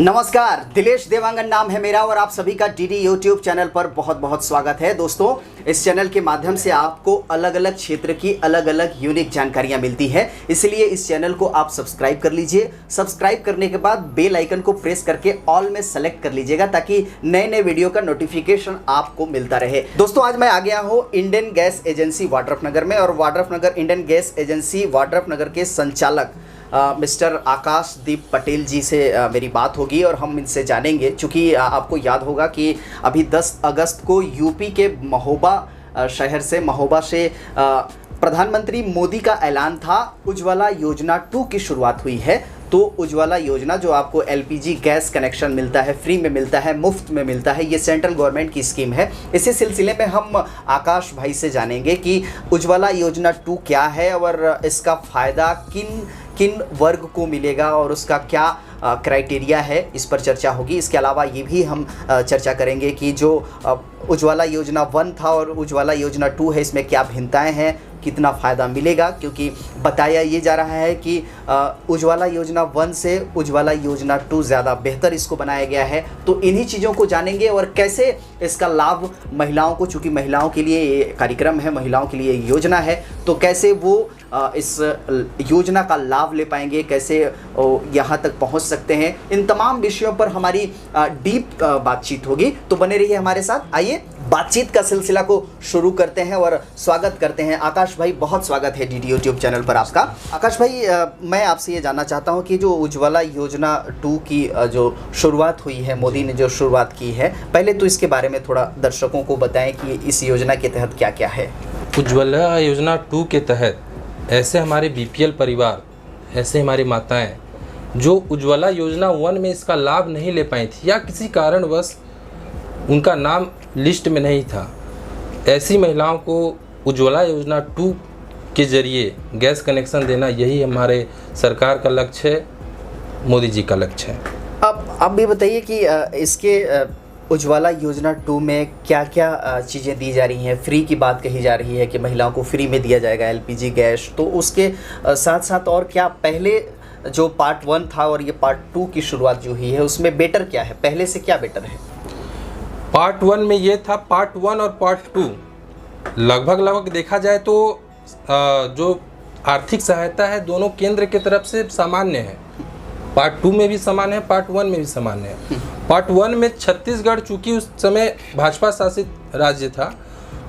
नमस्कार, दिलेश देवांगन नाम है मेरा और आप सभी का डीडी यूट्यूब चैनल पर बहुत बहुत स्वागत है। दोस्तों, इस चैनल के माध्यम से आपको अलग अलग क्षेत्र की अलग अलग यूनिक जानकारियां मिलती है, इसलिए इस चैनल को आप सब्सक्राइब कर लीजिए। सब्सक्राइब करने के बाद बेल आइकन को प्रेस करके ऑल में सेलेक्ट कर लीजिएगा ताकि नए नए वीडियो का नोटिफिकेशन आपको मिलता रहे। दोस्तों, आज मैं आ गया हूँ इंडियन गैस एजेंसी वाड्रफनगर में और Wadrafnagar Indian gas agency Wadrafnagar के संचालक मिस्टर आकाशदीप पटेल जी से मेरी बात होगी और हम इनसे जानेंगे। चूँकि आपको याद होगा कि अभी 10 अगस्त को यूपी के शहर से महोबा से प्रधानमंत्री मोदी का ऐलान था, उज्ज्वला योजना 2 की शुरुआत हुई है। तो उज्ज्वला योजना जो आपको एलपीजी गैस कनेक्शन मिलता है, फ्री में मिलता है, मुफ्त में मिलता है, ये सेंट्रल गवर्नमेंट की स्कीम है। इसी सिलसिले में हम आकाश भाई से जानेंगे कि उज्ज्वला योजना 2 क्या है और इसका फ़ायदा किन किन वर्ग को मिलेगा और उसका क्या क्राइटेरिया है, इस पर चर्चा होगी। इसके अलावा ये भी हम चर्चा करेंगे कि जो उज्ज्वला योजना 1 था और उज्ज्वला योजना 2 है, इसमें क्या भिन्नताएं हैं, कितना फ़ायदा मिलेगा, क्योंकि बताया ये जा रहा है कि उज्ज्वला योजना 1 से उज्ज्वला योजना 2 ज़्यादा बेहतर इसको बनाया गया है। तो इन्हीं चीज़ों को जानेंगे और कैसे इसका लाभ महिलाओं को, चूँकि महिलाओं के लिए ये कार्यक्रम है, महिलाओं के लिए योजना है, तो कैसे वो इस योजना का लाभ ले पाएंगे, कैसे यहाँ तक पहुँच सकते हैं, इन तमाम विषयों पर हमारी डीप बातचीत होगी। तो बने रहिए हमारे साथ। आइए बातचीत का सिलसिला को शुरू करते हैं और स्वागत करते हैं। आकाश भाई, बहुत स्वागत है डीडी यूट्यूब चैनल पर आपका। आकाश भाई, मैं आपसे ये जानना चाहता हूँ कि जो उज्ज्वला योजना 2 की जो शुरुआत हुई है, मोदी ने जो शुरुआत की है, पहले तो इसके बारे में थोड़ा दर्शकों को बताएं कि इस योजना के तहत क्या क्या है। उज्ज्वला योजना 2 के तहत ऐसे हमारे बीपीएल परिवार, ऐसे हमारी माताएं जो उज्ज्वला योजना 1 में इसका लाभ नहीं ले पाई थी या किसी कारणवश उनका नाम लिस्ट में नहीं था, ऐसी महिलाओं को उज्ज्वला योजना 2 के जरिए गैस कनेक्शन देना, यही हमारे सरकार का लक्ष्य है, मोदी जी का लक्ष्य है। अब भी बताइए कि इसके उज्ज्वला योजना 2 में क्या क्या चीज़ें दी जा रही हैं। फ्री की बात कही जा रही है कि महिलाओं को फ्री में दिया जाएगा एलपीजी गैस, तो उसके साथ साथ और क्या, पहले जो पार्ट 1 था और ये पार्ट 2 की शुरुआत जो हुई है, उसमें बेटर क्या है, पहले से क्या बेटर है? पार्ट 1 में ये था, पार्ट 1 और पार्ट 2 लगभग देखा जाए तो जो आर्थिक सहायता है दोनों केंद्र की तरफ से सामान्य है। पार्ट 2 में भी समान है, पार्ट 1 में भी सामान्य है। पार्ट 1 में छत्तीसगढ़, चूँकि उस समय भाजपा शासित राज्य था,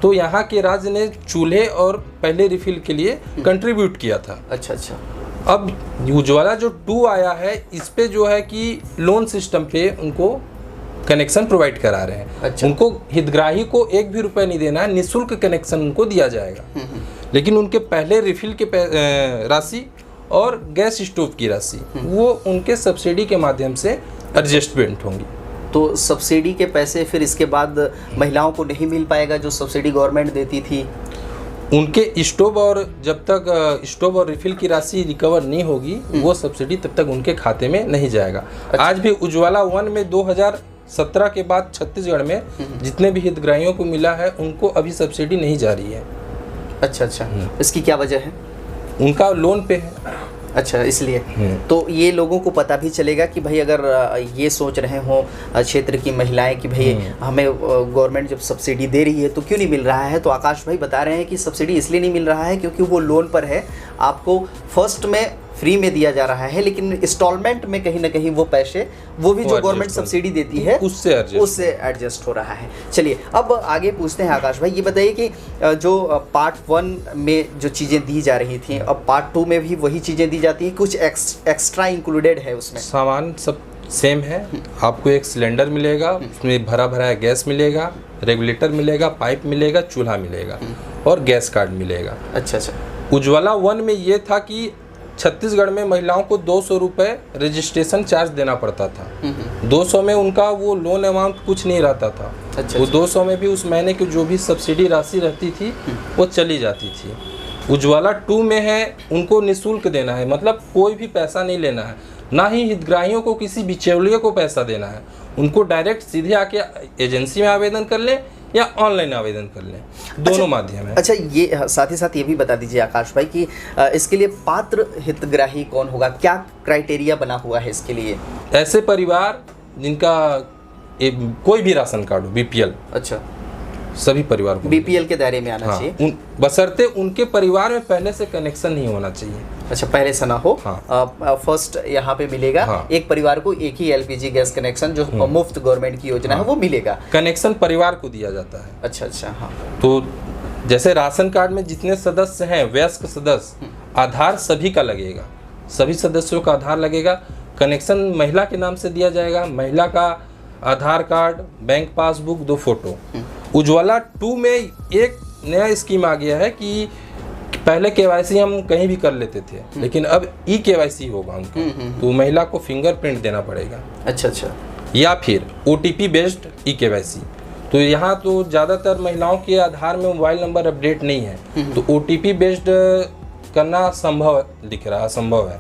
तो यहाँ के राज्य ने चूल्हे और पहले रिफिल के लिए कंट्रीब्यूट किया था। अच्छा। अब उज्ज्वला जो 2 आया है, इस पे जो है कि लोन सिस्टम पे उनको कनेक्शन प्रोवाइड करा रहे हैं। अच्छा। उनको हितग्राही को 1 भी रुपये नहीं देना है, निःशुल्क कनेक्शन उनको दिया जाएगा। लेकिन उनके पहले रिफिल के राशि और गैस स्टोव की राशि वो उनके सब्सिडी के माध्यम से एडजस्टमेंट होंगी। तो सब्सिडी के पैसे फिर इसके बाद महिलाओं को नहीं मिल पाएगा जो सब्सिडी गवर्नमेंट देती थी? उनके स्टोव और जब तक स्टोव और रिफिल की राशि रिकवर नहीं होगी, वो सब्सिडी तब तक उनके खाते में नहीं जाएगा। अच्छा। आज भी उज्ज्वला 1 में 2017 के बाद छत्तीसगढ़ में जितने भी हितग्राहियों को मिला है, उनको अभी सब्सिडी नहीं जा रही है। अच्छा। इसकी क्या वजह है? उनका लोन पे है। अच्छा, इसलिए। तो ये लोगों को पता भी चलेगा कि भाई अगर ये सोच रहे हो क्षेत्र की महिलाएं कि भाई हमें गवर्नमेंट जब सब्सिडी दे रही है तो क्यों नहीं मिल रहा है, तो आकाश भाई बता रहे हैं कि सब्सिडी इसलिए नहीं मिल रहा है क्योंकि वो लोन पर है। आपको फर्स्ट में फ्री में दिया जा रहा है, लेकिन इंस्टॉलमेंट में कहीं ना कहीं वो पैसे, वो भी जो गवर्नमेंट सब्सिडी देती है उससे एडजस्ट हो रहा है। चलिए अब आगे पूछते हैं आकाश भाई, ये बताइए कि जो पार्ट 1 में जो चीज़ें दी जा रही थी, अब पार्ट 2 में भी वही चीज़ें दी जाती हैं, कुछ एक्स्ट्रा इंक्लूडेड है उसमें? सामान सब सेम है। आपको एक सिलेंडर मिलेगा, उसमें भरा गैस मिलेगा, रेगुलेटर मिलेगा, पाइप मिलेगा, चूल्हा मिलेगा और गैस कार्ड मिलेगा। अच्छा। उज्ज्वला 1 में ये था कि छत्तीसगढ़ में महिलाओं को 200 रुपये रजिस्ट्रेशन चार्ज देना पड़ता था। 200 में उनका वो लोन अमाउंट कुछ नहीं रहता था। अच्छा। वो 200 में भी उस महीने की जो भी सब्सिडी राशि रहती थी वो चली जाती थी। उज्ज्वला 2 में है, उनको निःशुल्क देना है, मतलब कोई भी पैसा नहीं लेना है, ना ही हितग्राहियों को किसी बिचौलिए को पैसा देना है। उनको डायरेक्ट सीधे आके एजेंसी में आवेदन कर ले या ऑनलाइन आवेदन कर लें, दोनों माध्यम है। अच्छा, ये साथ ही साथ ये भी बता दीजिए आकाश भाई कि इसके लिए पात्र हितग्राही कौन होगा, क्या क्राइटेरिया बना हुआ है इसके लिए? ऐसे परिवार जिनका कोई भी राशन कार्ड हो, बीपीएल, अच्छा, सभी परिवार को बीपीएल के दायरे में आना हाँ, चाहिए, बशर्ते उनके परिवार में पहले से कनेक्शन नहीं होना चाहिए। अच्छा, पहले से ना हो। हाँ। फर्स्ट यहाँ पे मिलेगा। हाँ। एक परिवार को एक ही एलपीजी गैस कनेक्शन जो मुफ्त गवर्नमेंट की योजना है वो मिलेगा। कनेक्शन परिवार को दिया जाता है। अच्छा अच्छा। हाँ, तो जैसे राशन कार्ड में जितने सदस्य हैं, वयस्क सदस्य, आधार सभी का लगेगा, सभी सदस्यों का आधार लगेगा। कनेक्शन महिला के नाम से दिया जाएगा, महिला का Aadhaar card, bank passbook, 2 photo. Ujjwala 2 में एक नया स्कीम आ गया है कि पहले केवाईसी हम कहीं भी कर लेते थे, लेकिन अब ई केवाईसी होगा उनका, तो महिला को फिंगरप्रिंट देना पड़ेगा। अच्छा अच्छा। या फिर ओटीपी बेस्ड ई केवाईसी। तो यहाँ तो ज़्यादातर महिलाओं के आधार में मोबाइल नंबर अपडेट नहीं है, तो ओटीपी बेस्ड करना संभव दिख रहा है, असंभव है,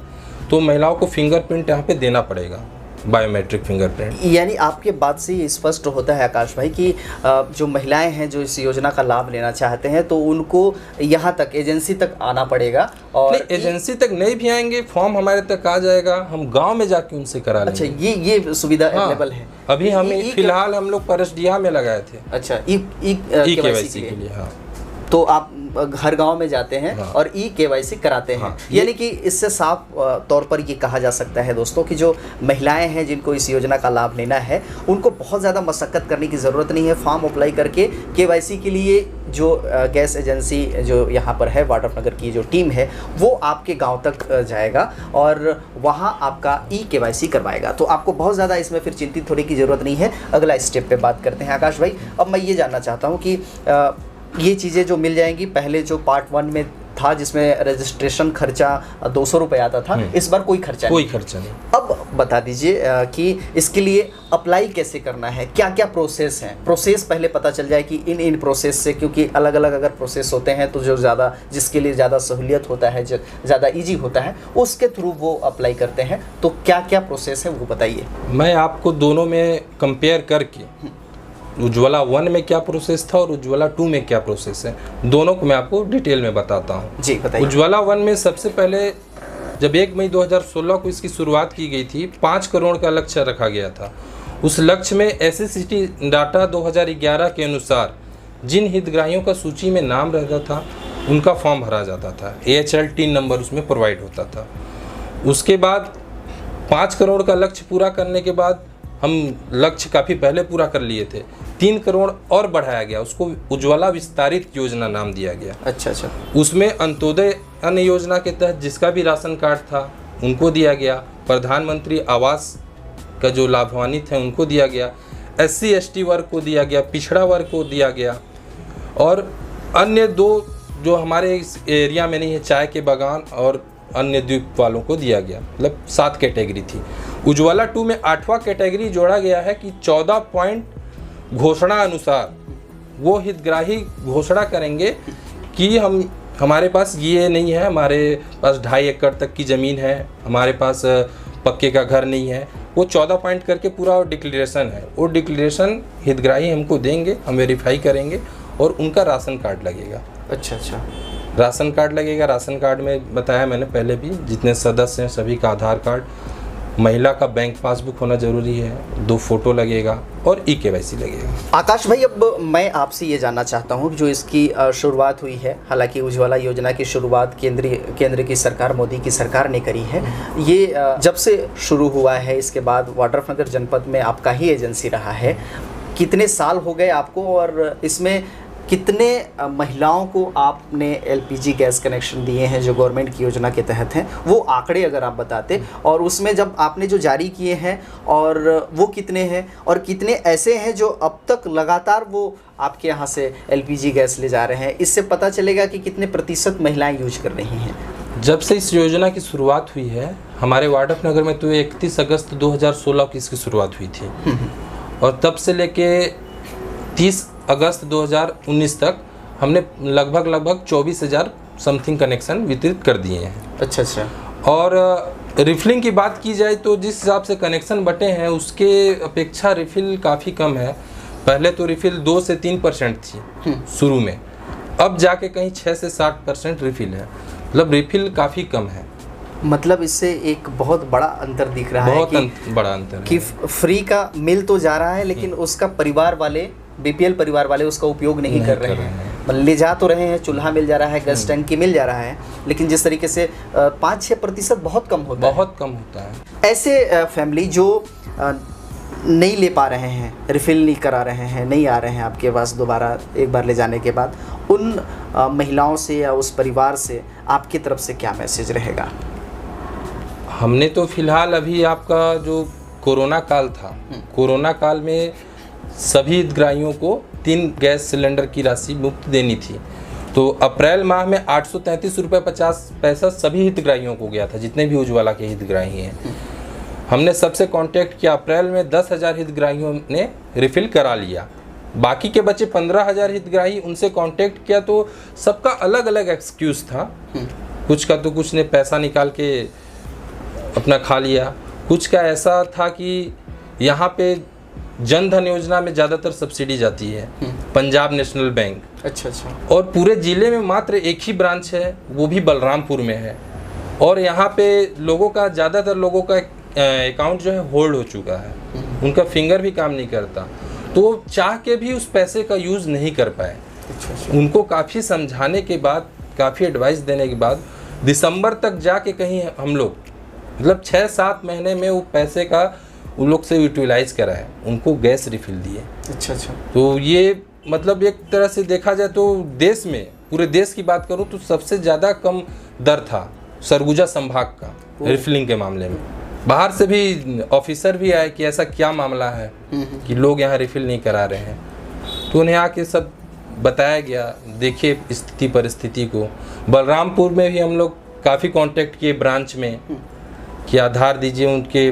तो महिलाओं को फिंगरप्रिंट यहाँ पे देना पड़ेगा, बायोमेट्रिक फिंगरप्रिंट। यानी आपके बात से ये स्पष्ट होता है आकाश भाई कि जो महिलाएं हैं जो इस योजना का लाभ लेना चाहते हैं तो उनको यहाँ तक एजेंसी तक आना पड़ेगा। और एजेंसी तक नहीं भी आएंगे, फॉर्म हमारे तक आ जाएगा, हम गांव में जाके उनसे करा लेंगे। अच्छा, ये सुविधा अवेलेबल है। अभी हम फिलहाल हम लोग परसडीहा में लगाए थे। अच्छा, ई केवाईसी के लिए। हाँ, तो आप हर गांव में जाते हैं। हाँ। और ई केवाईसी कराते हैं। हाँ। यानी कि इससे साफ तौर पर ये कहा जा सकता है दोस्तों कि जो महिलाएं हैं जिनको इस योजना का लाभ लेना है उनको बहुत ज़्यादा मशक्क़त करने की ज़रूरत नहीं है। फॉर्म अप्लाई करके केवाईसी के लिए जो गैस एजेंसी जो यहाँ पर है, वाड्रफनगर की जो टीम है वो आपके गाँव तक जाएगा और वहाँ आपका ई केवाईसी करवाएगा। तो आपको बहुत ज़्यादा इसमें फिर चिंतित होने की ज़रूरत नहीं है। अगला स्टेप पर बात करते हैं आकाश भाई। अब मैं ये जानना चाहता हूँ कि ये चीज़ें जो मिल जाएंगी, पहले जो पार्ट 1 में था जिसमें रजिस्ट्रेशन खर्चा 200 रुपये आता था, इस बार कोई खर्चा नहीं। अब बता दीजिए कि इसके लिए अप्लाई कैसे करना है, क्या क्या प्रोसेस हैं? प्रोसेस पहले पता चल जाए कि इन प्रोसेस से, क्योंकि अलग अलग अगर प्रोसेस होते हैं तो जो ज़्यादा जिसके लिए ज़्यादा सहूलियत होता है, ज़्यादा ईजी होता है, उसके थ्रू वो अप्लाई करते हैं। तो क्या क्या प्रोसेस है वो बताइए। मैं आपको दोनों में कंपेयर करके उज्ज्वला 1 में क्या प्रोसेस था और उज्ज्वला 2 में क्या प्रोसेस है, दोनों को मैं आपको डिटेल में बताता हूँ। जी बताइए। उज्ज्वला 1 में सबसे पहले जब 1 मई 2016 को इसकी शुरुआत की गई थी, 5 करोड़ का लक्ष्य रखा गया था। उस लक्ष्य में SCCT डाटा 2011 के अनुसार जिन हितग्राहियों का सूची में नाम रहता था उनका फॉर्म भरा जाता था, AHL टीन नंबर उसमें प्रोवाइड होता था। उसके बाद 5 करोड़ का लक्ष्य पूरा करने के बाद हम लक्ष्य काफ़ी पहले पूरा कर लिए थे, 3 करोड़ और बढ़ाया गया, उसको उज्ज्वला विस्तारित योजना नाम दिया गया। अच्छा अच्छा। उसमें अंत्योदय अन्न योजना के तहत जिसका भी राशन कार्ड था उनको दिया गया, प्रधानमंत्री आवास का जो लाभान्वित हैं उनको दिया गया, SC ST वर्ग को दिया गया, पिछड़ा वर्ग को दिया गया, और अन्य 2 जो हमारे इस एरिया में नहीं है, चाय के बागान और अन्य द्वीप वालों को दिया गया। मतलब 7 कैटेगरी थी। उज्ज्वला 2 में 8वां कैटेगरी जोड़ा गया है कि 14 पॉइंट घोषणा अनुसार वो हितग्राही घोषणा करेंगे कि हमारे पास ये नहीं है, हमारे पास 2.5 एकड़ तक की ज़मीन है, हमारे पास पक्के का घर नहीं है। वो 14 पॉइंट करके पूरा डिक्लेरेशन है। वो डिक्लेरेशन हितग्राही हमको देंगे, हम वेरीफाई करेंगे और उनका राशन कार्ड लगेगा। अच्छा अच्छा, राशन कार्ड लगेगा। राशन कार्ड में बताया मैंने पहले भी, जितने सदस्य हैं सभी का आधार कार्ड, महिला का बैंक पासबुक होना जरूरी है, 2 फोटो लगेगा और ई केवाईसी लगेगा। आकाश भाई, अब मैं आपसे ये जानना चाहता हूँ, जो इसकी शुरुआत हुई है, हालांकि उज्ज्वला योजना की शुरुआत केंद्र की सरकार, मोदी की सरकार ने करी है। ये जब से शुरू हुआ है इसके बाद वाड्रफनगर जनपद में आपका ही एजेंसी रहा है। कितने साल हो गए आपको और इसमें कितने महिलाओं को आपने LPG गैस कनेक्शन दिए हैं जो गवर्नमेंट की योजना के तहत हैं, वो आंकड़े अगर आप बताते, और उसमें जब आपने जो जारी किए हैं और वो कितने हैं और कितने ऐसे हैं जो अब तक लगातार वो आपके यहाँ से LPG गैस ले जा रहे हैं, इससे पता चलेगा कि कितने प्रतिशत महिलाएं यूज कर रही हैं। जब से इस योजना की शुरुआत हुई है हमारे वाड्रफनगर में, तो 31 अगस्त 2016 की इसकी शुरुआत हुई थी और तब से लेके 30 अगस्त 2019 तक हमने लगभग 24,000 समथिंग कनेक्शन वितरित कर दिए हैं। अच्छा अच्छा। और रिफिलिंग की बात की जाए तो जिस हिसाब से कनेक्शन बटे हैं उसके अपेक्षा रिफिल काफ़ी कम है। पहले तो रिफिल 2 से 3% थी शुरू में, अब जाके कहीं 6 से 60% रिफिल है। मतलब रिफिल काफ़ी कम है। मतलब इससे एक बहुत बड़ा अंतर दिख रहा है बहुत बड़ा अंतर कि है। फ्री का मिल तो जा रहा है, लेकिन उसका परिवार वाले, बीपीएल परिवार वाले उसका उपयोग नहीं कर रहे हैं। मतलब ले जा तो रहे हैं, चूल्हा मिल जा रहा है, गैस टंकी मिल जा रहा है, लेकिन जिस तरीके से 5-6% बहुत कम होता है। बहुत कम होता है। ऐसे फैमिली जो नहीं ले पा रहे हैं, रिफिल नहीं करा रहे हैं, नहीं आ रहे हैं आपके पास दोबारा एक बार ले जाने के बाद, उन महिलाओं से या उस परिवार से आपकी तरफ से क्या मैसेज रहेगा? हमने तो फिलहाल अभी आपका जो कोरोना काल था, कोरोना काल में सभी हितग्राहियों को 3 गैस सिलेंडर की राशि मुफ्त देनी थी। तो अप्रैल माह में 833 रुपये 50 पैसा सभी हितग्राहियों को गया था, जितने भी उज्ज्वला के हितग्राही हैं। हमने सबसे कांटेक्ट किया, अप्रैल में 10,000 हितग्राहियों ने रिफिल करा लिया। बाकी के बचे 15,000 हितग्राही, उनसे कांटेक्ट किया तो सबका अलग अलग एक्सक्यूज़ था। कुछ का तो कुछ ने पैसा निकाल के अपना खा लिया, कुछ का ऐसा था कि यहाँ पे जन धन योजना में ज़्यादातर सब्सिडी जाती है, पंजाब नेशनल बैंक। अच्छा। और पूरे ज़िले में मात्र एक ही ब्रांच है, वो भी बलरामपुर में है। और यहाँ पे लोगों का, ज़्यादातर लोगों का अकाउंट जो है होल्ड हो चुका है, उनका फिंगर भी काम नहीं करता, तो चाह के भी उस पैसे का यूज़ नहीं कर पाए। उनको काफ़ी समझाने के बाद, काफ़ी एडवाइस देने के बाद दिसंबर तक जाके कहीं हम लोग, मतलब 6-7 महीने में वो पैसे का उन लोग से यूटिलाइज कराए, उनको गैस रिफिल दिए। अच्छा। तो ये मतलब एक तरह से देखा जाए तो देश में, पूरे देश की बात करूँ तो सबसे ज़्यादा कम दर था सरगुजा संभाग का रिफिलिंग के मामले में। बाहर से भी ऑफिसर भी आए कि ऐसा क्या मामला है कि लोग यहाँ रिफिल नहीं करा रहे हैं, तो उन्हें आके सब बताया गया, देखिए स्थिति परिस्थिति को। बलरामपुर में भी हम लोग काफ़ी कांटेक्ट किए ब्रांच में कि आधार दीजिए, उनके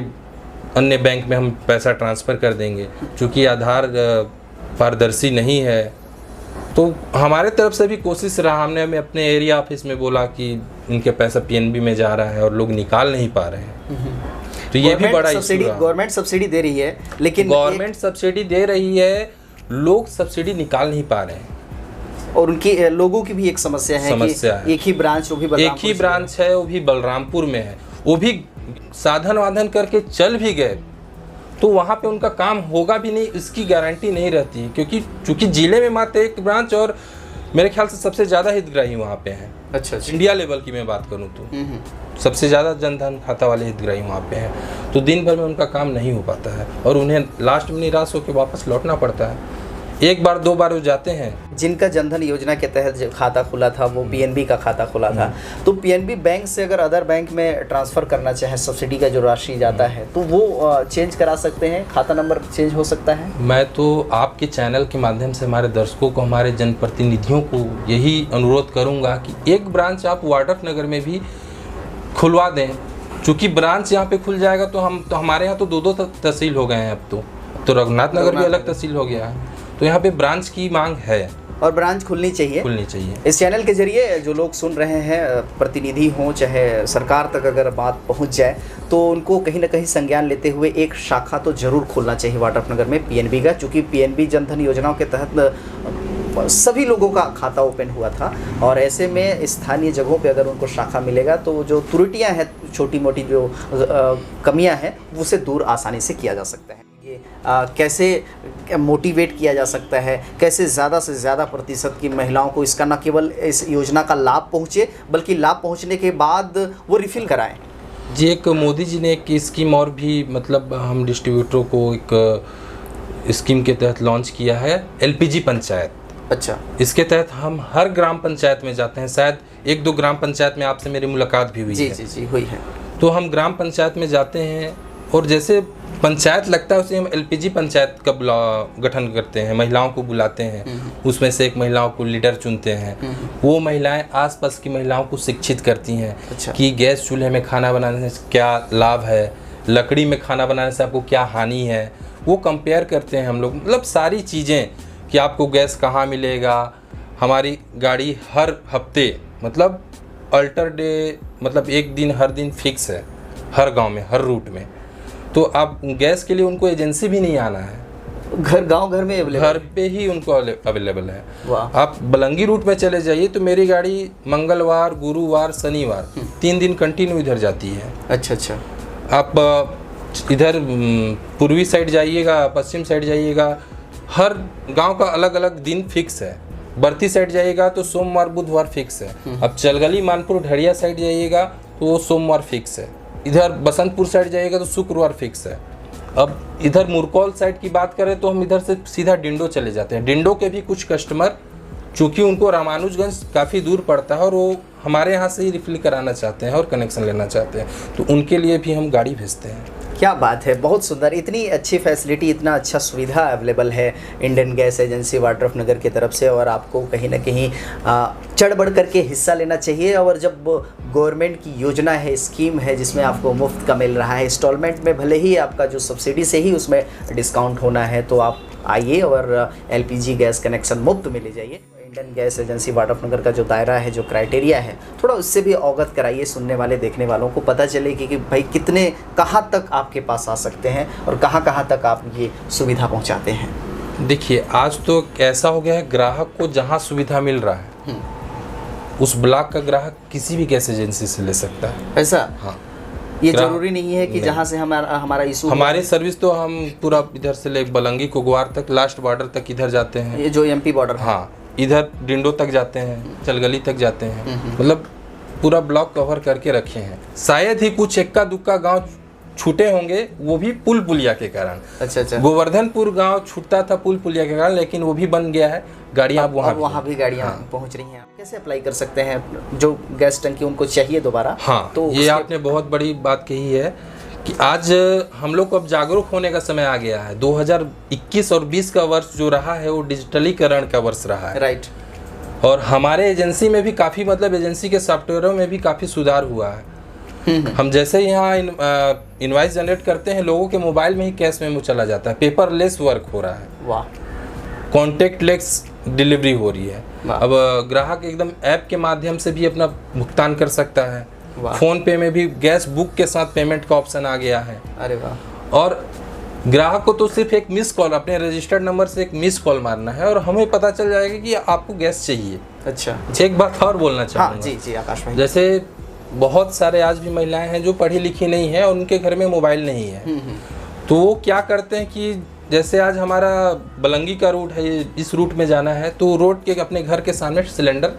अन्य बैंक में हम पैसा ट्रांसफ़र कर देंगे, क्योंकि आधार पारदर्शी नहीं है। तो हमारे तरफ से भी कोशिश रहा, हमने हमें अपने एरिया ऑफिस में बोला कि इनके पैसा पीएनबी में जा रहा है और लोग निकाल नहीं पा रहे हैं। तो ये भी बड़ा इशू रहा। गवर्नमेंट सब्सिडी दे रही है, लेकिन गवर्नमेंट सब्सिडी दे रही है, लोग सब्सिडी निकाल नहीं पा रहे हैं। और उनकी लोगों की भी एक समस्या है कि एक ही ब्रांच, वो भी बलरामपुर में है, वो भी साधन वाधन करके चल भी गए तो वहाँ पे उनका काम होगा भी नहीं, इसकी गारंटी नहीं रहती है, क्योंकि जिले में मात्र एक ब्रांच और मेरे ख्याल से सबसे ज़्यादा हितग्राही वहाँ पे हैं। अच्छा। इंडिया लेवल की मैं बात करूँ तो सबसे ज़्यादा जनधन खाता वाले हितग्राही वहाँ पे हैं, तो दिन भर में उनका काम नहीं हो पाता है और उन्हें लास्ट में निराश होकर वापस लौटना पड़ता है। एक बार 2 बार वो जाते हैं। जिनका जनधन योजना के तहत जो खाता खुला था वो पीएनबी का खाता खुला था, तो पीएनबी बैंक से अगर अदर बैंक में ट्रांसफ़र करना चाहे सब्सिडी का जो राशि जाता है तो वो चेंज करा सकते हैं, खाता नंबर चेंज हो सकता है। मैं तो आपके चैनल के माध्यम से हमारे दर्शकों को, हमारे जनप्रतिनिधियों को यही अनुरोध करूँगा कि एक ब्रांच आप वाड्रफ नगर में भी खुलवा दें, क्योंकि ब्रांच यहाँ पे खुल जाएगा तो हमारे यहाँ तो 2 तहसील हो गए हैं। अब तो रघुनाथ नगर भी अलग तहसील हो गया है, तो यहाँ पे ब्रांच की मांग है और ब्रांच खुलनी चाहिए। इस चैनल के जरिए जो लोग सुन रहे हैं, प्रतिनिधि हों चाहे सरकार तक अगर बात पहुँच जाए तो उनको कहीं ना कहीं संज्ञान लेते हुए एक शाखा तो जरूर खोलना चाहिए वाड्रफ नगर में पीएनबी का, क्योंकि पीएनबी जनधन योजनाओं के तहत सभी लोगों का खाता ओपन हुआ था और ऐसे में स्थानीय जगहों पे अगर उनको शाखा मिलेगा तो जो त्रुटियां हैं, छोटी मोटी जो कमियां हैं, उसे दूर आसानी से किया जा सकता है। ये कैसे मोटिवेट किया जा सकता है, कैसे ज़्यादा से ज़्यादा प्रतिशत की महिलाओं को इसका न केवल इस योजना का लाभ पहुँचे बल्कि लाभ पहुँचने के बाद वो रिफ़िल कराएं। जी, एक मोदी जी ने एक स्कीम और भी, मतलब हम डिस्ट्रीब्यूटरों को एक स्कीम के तहत लॉन्च किया है, एलपीजी पंचायत। अच्छा। इसके तहत हम हर ग्राम पंचायत में जाते हैं, शायद 1-2 ग्राम पंचायत में आपसे मेरी मुलाकात भी हुई है। जी हुई है। तो हम ग्राम पंचायत में जाते हैं और जैसे पंचायत लगता है उसे हम एलपीजी पंचायत का गठन करते हैं, महिलाओं को बुलाते हैं, उसमें से एक महिलाओं को लीडर चुनते हैं। वो महिलाएं आसपास की महिलाओं को शिक्षित करती हैं। अच्छा। कि गैस चूल्हे में खाना बनाने से क्या लाभ है, लकड़ी में खाना बनाने से आपको क्या हानि है, वो कंपेयर करते हैं हम लोग। मतलब सारी चीज़ें कि आपको गैस कहाँ मिलेगा, हमारी गाड़ी हर हफ्ते, मतलब अल्टर डे, मतलब एक दिन हर दिन फिक्स है हर गांव में, हर रूट में। तो अब गैस के लिए उनको एजेंसी भी नहीं आना है, गांव घर में अवेलेबल? घर पे ही उनको अवेलेबल है। वाह। आप बलंगी रूट में चले जाइए तो मेरी गाड़ी मंगलवार, गुरुवार, शनिवार 3 दिन कंटिन्यू इधर जाती है। अच्छा अच्छा। आप इधर पूर्वी साइड जाइएगा, पश्चिम साइड जाइएगा, हर गांव का अलग अलग दिन फिक्स है। बर्ती साइड जाइएगा तो सोमवार बुधवार फिक्स है। अब चलगली, मानपुर, ढड़िया साइड जाइएगा तो वो सोमवार फिक्स है। इधर बसंतपुर साइड जाइएगा तो शुक्रवार फिक्स है। अब इधर मुरकौल साइड की बात करें तो हम इधर से सीधा डिंडो चले जाते हैं। डिंडो के भी कुछ कस्टमर, चूँकि उनको रामानुजगंज काफ़ी दूर पड़ता है और वो हमारे यहाँ से ही रिफिल कराना चाहते हैं और कनेक्शन लेना चाहते हैं, तो उनके लिए भी हम गाड़ी भेजते हैं। क्या बात है, बहुत सुंदर। इतनी अच्छी फैसिलिटी, इतना अच्छा सुविधा अवेलेबल है इंडियन गैस एजेंसी वाड्रफ नगर की तरफ से, और आपको कहीं ना कहीं चढ़ बढ़ करके हिस्सा लेना चाहिए। और जब गवर्नमेंट की योजना है, स्कीम है जिसमें आपको मुफ्त का मिल रहा है, इंस्टॉलमेंट में भले ही आपका जो सब्सिडी से ही उसमें डिस्काउंट होना है, तो आप आइए और LPG गैस कनेक्शन मुफ्त में ले जाइए। इंडियन गैस एजेंसी वाड्रफ नगर का जो दायरा है, जो क्राइटेरिया है, थोड़ा उससे भी अवगत कराइए, सुनने वाले देखने वालों को पता चले कि भाई कितने कहाँ तक आपके पास आ सकते हैं और कहाँ तक आप ये सुविधा पहुँचाते हैं। देखिए, आज तो ऐसा हो गया है, ग्राहक को जहाँ सुविधा मिल रहा है उस ब्लॉक का ग्राहक किसी भी गैस एजेंसी से ले सकता है। ऐसा? हाँ, ये जरूरी नहीं है कि जहाँ से हमारा इशू। हमारी सर्विस तो हम पूरा इधर से ले बलंगी, कुगवार तक, लास्ट बॉर्डर तक इधर जाते हैं। ये जो MP बॉर्डर? हाँ, इधर डिंडो तक जाते हैं, चलगली तक जाते हैं, मतलब पूरा ब्लॉक कवर करके रखे हैं। शायद ही कुछ इक्का दुक्का गांव छूटे होंगे, वो भी पुल पुलिया के कारण। अच्छा अच्छा। गोवर्धनपुर गांव छूटता था पुल पुलिया के कारण, लेकिन वो भी बन गया है। गाड़ियाँ वहाँ भी गाड़ियाँ पहुँच रही हैं। कैसे अप्लाई कर सकते हैं जो गैस टंकी उनको चाहिए दोबारा? हाँ, तो ये आपने बहुत बड़ी बात कही है कि आज हम लोग को अब जागरूक होने का समय आ गया है। 2021 और 20 का वर्ष जो रहा है वो डिजिटलीकरण का वर्ष रहा है। राइट। और हमारे एजेंसी में भी काफ़ी, मतलब एजेंसी के सॉफ्टवेयरों में भी काफ़ी सुधार हुआ है। हम जैसे यहाँ इनवॉइस जनरेट करते हैं, लोगों के मोबाइल में ही कैश मेमो चला जाता है, पेपरलेस वर्क हो रहा है। वाह। कॉन्टेक्टलेस डिलीवरी हो रही है। अब ग्राहक एकदम ऐप के माध्यम से भी अपना भुगतान कर सकता है। फोन पे में भी गैस बुक के साथ पेमेंट का ऑप्शन आ गया है। अरे वाह। और ग्राहक को तो सिर्फ एक मिस कॉल, अपने रजिस्टर्ड नंबर से एक मिस कॉल मारना है और हमें पता चल जाएगा कि आपको गैस चाहिए। अच्छा। एक बात और बोलना चाहूँगा। हाँ, जी आकाश भाई। जैसे बहुत सारे आज भी महिलाएं हैं जो पढ़ी लिखी नहीं है, उनके घर में मोबाइल नहीं है, तो वो क्या करते हैं कि जैसे आज हमारा बलंगी का रूट है, इस रूट में जाना है, तो रोड के अपने घर के सामने सिलेंडर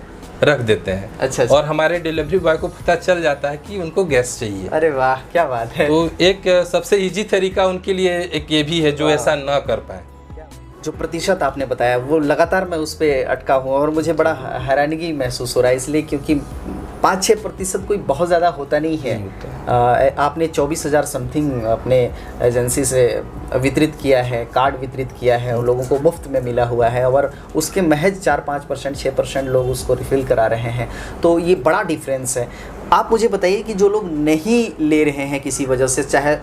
रख देते हैं। अच्छा। और हमारे डिलीवरी बॉय को पता चल जाता है कि उनको गैस चाहिए। अरे वाह, क्या बात है। तो एक सबसे इजी तरीका उनके लिए एक ये भी है जो ऐसा ना कर पाए। जो प्रतिशत आपने बताया वो लगातार मैं उस पर अटका हुआ और मुझे बड़ा हैरानगी महसूस हो रहा है, इसलिए क्योंकि 5-6% कोई बहुत ज़्यादा होता नहीं है। आपने 24,000 समथिंग अपने एजेंसी से वितरित किया है, कार्ड वितरित किया है, उन लोगों को मुफ्त में मिला हुआ है, और उसके महज 4-5%, 6% लोग उसको रिफ़िल करा रहे हैं। तो ये बड़ा डिफरेंस है। आप मुझे बताइए कि जो लोग नहीं ले रहे हैं किसी वजह से, चाहे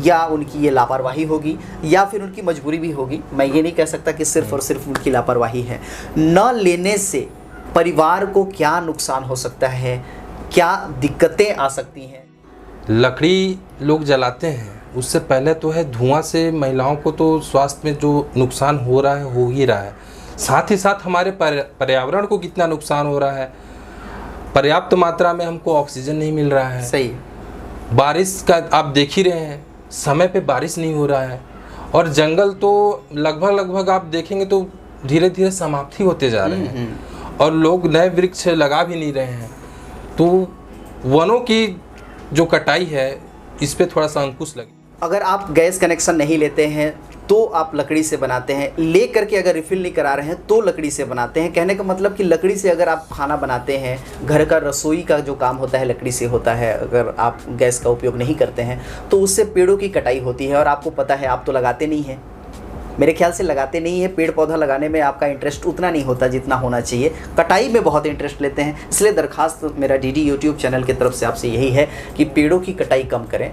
या उनकी ये लापरवाही होगी या फिर उनकी मजबूरी भी होगी, मैं ये नहीं कह सकता कि सिर्फ़ और सिर्फ उनकी लापरवाही है, न लेने से परिवार को क्या नुकसान हो सकता है, क्या दिक्कतें आ सकती हैं? लकड़ी लोग जलाते हैं, उससे पहले तो है धुआं से महिलाओं को तो स्वास्थ्य में जो नुकसान हो रहा है हो ही रहा है, साथ ही साथ हमारे पर्यावरण को कितना नुकसान हो रहा है। पर्याप्त मात्रा में हमको ऑक्सीजन नहीं मिल रहा है। सही। बारिश का आप देख ही रहे हैं, समय पे बारिश नहीं हो रहा है, और जंगल तो लगभग आप देखेंगे तो धीरे धीरे समाप्ति होते जा रहे हैं, और लोग नए वृक्ष लगा भी नहीं रहे हैं। तो वनों की जो कटाई है, इस पे थोड़ा सा अंकुश लगे। अगर आप गैस कनेक्शन नहीं लेते हैं तो आप लकड़ी से बनाते हैं, ले करके अगर रिफ़िल नहीं करा रहे हैं तो लकड़ी से बनाते हैं। कहने का मतलब कि लकड़ी से अगर आप खाना बनाते हैं, घर का रसोई का जो काम होता है लकड़ी से होता है, अगर आप गैस का उपयोग नहीं करते हैं तो उससे पेड़ों की कटाई होती है। और आपको पता है, आप तो लगाते नहीं हैं, मेरे ख्याल से लगाते नहीं है। पेड़ पौधा लगाने में आपका इंटरेस्ट उतना नहीं होता जितना होना चाहिए, कटाई में बहुत इंटरेस्ट लेते हैं। इसलिए दरखास्त मेरा DD YouTube चैनल की तरफ से आपसे यही है कि पेड़ों की कटाई कम करें,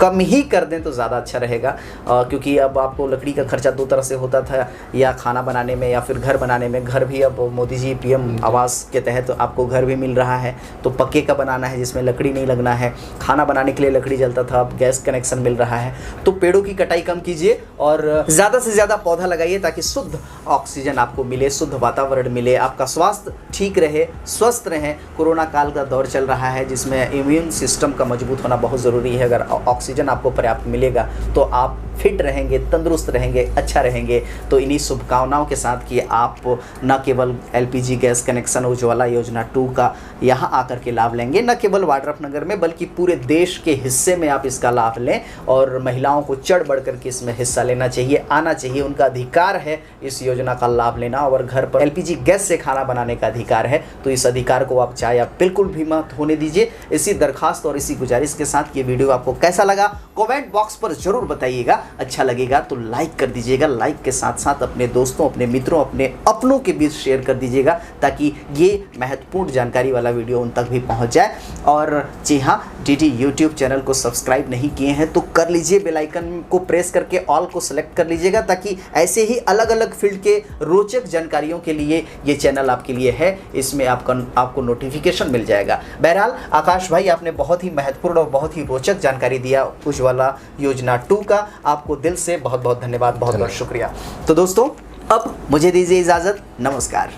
कम ही कर दें तो ज़्यादा अच्छा रहेगा, क्योंकि अब आपको लकड़ी का खर्चा दो तरह से होता था, या खाना बनाने में या फिर घर बनाने में। घर भी अब मोदी जी पीएम आवास के तहत आपको घर भी मिल रहा है, तो पक्के का बनाना है जिसमें लकड़ी नहीं लगना है। खाना बनाने के लिए लकड़ी जलता था, अब गैस कनेक्शन मिल रहा है। तो पेड़ों की कटाई कम कीजिए और ज़्यादा से ज़्यादा पौधा लगाइए ताकि शुद्ध ऑक्सीजन आपको मिले, शुद्ध वातावरण मिले, आपका स्वास्थ्य ठीक रहे, स्वस्थ रहें। कोरोना काल का दौर चल रहा है जिसमें इम्यून सिस्टम का मजबूत होना बहुत ज़रूरी है। अगर ऑक्सीजन आपको पर्याप्त मिलेगा तो आप फिट रहेंगे, तंदुरुस्त रहेंगे, अच्छा रहेंगे। तो इन्हीं शुभकामनाओं के साथ कि आप न केवल एलपीजी गैस कनेक्शन उज्ज्वला योजना 2 का यहाँ आकर के लाभ लेंगे, न केवल वाड्रफनगर में बल्कि पूरे देश के हिस्से में आप इसका लाभ लें। और महिलाओं को चढ़ बढ़ करके इसमें हिस्सा लेना चाहिए, आना चाहिए, उनका अधिकार है इस योजना का लाभ लेना। और घर पर एलपीजी गैस से खाना बनाने का अधिकार है, तो इस अधिकार को आप चाहे आप बिल्कुल भी मत होने दीजिए। इसी दरखास्त और इसी गुजारिश के साथ ये वीडियो आपको कैसा लगा कमेंट बॉक्स पर जरूर बताइएगा। अच्छा लगेगा तो लाइक कर दीजिएगा, लाइक के साथ साथ अपने दोस्तों, अपने मित्रों, अपने अपनों के बीच शेयर कर दीजिएगा ताकि ये महत्वपूर्ण जानकारी वाला वीडियो उन तक भी पहुंच जाए। और जी हाँ, डीडी यूट्यूब चैनल को सब्सक्राइब नहीं किए हैं तो कर लीजिए, बेल आइकन को प्रेस करके ऑल को सेलेक्ट कर लीजिएगा ताकि ऐसे ही अलग अलग फील्ड के रोचक जानकारियों के लिए ये चैनल आपके लिए है, इसमें आपको नोटिफिकेशन मिल जाएगा। बहरहाल आकाश भाई, आपने बहुत ही महत्वपूर्ण और बहुत ही रोचक जानकारी दिया उज्ज्वला योजना 2 का। आपको दिल से बहुत बहुत धन्यवाद, बहुत बहुत शुक्रिया। तो दोस्तों अब मुझे दीजिए इजाज़त, नमस्कार।